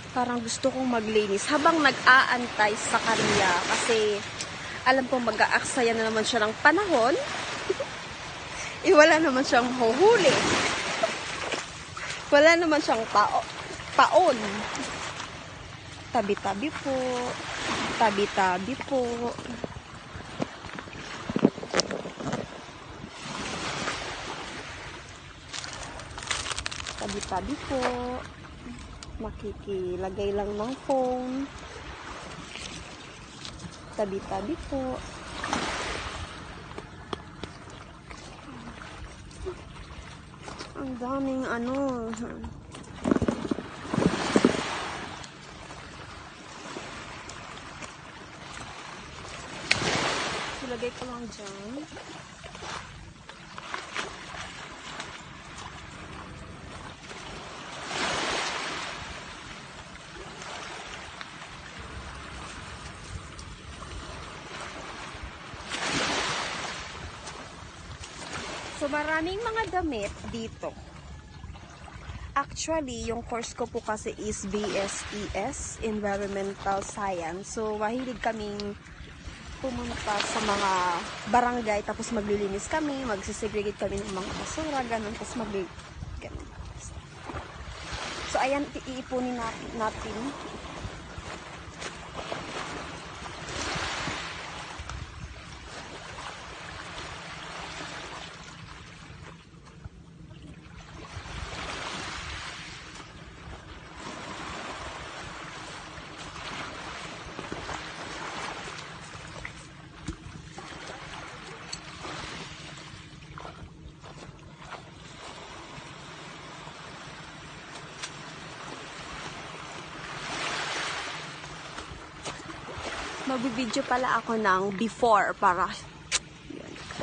Parang gusto kong maglinis habang nag-aantay sa kanya kasi alam kong mag-aaksaya na naman siya ng panahon. Wala naman siyang huhuli. Wala naman siyang paon. Tabi-tabi po. Tabi-tabi po. Tabi-tabi po. Makikilagay lang ng phone. Tabi-tabi po. Ang daming ano. Ilagay ko lang dyan. So, maraming mga damit dito. Actually, yung course ko po kasi is BSES, Environmental Science. So, mahilig kaming pumunta sa mga barangay, tapos maglilinis kami, magsisegregate kami ng mga basura, ganun, tapos ganun. So, ayan, iipunin natin. Magbibideo pala ako ng before para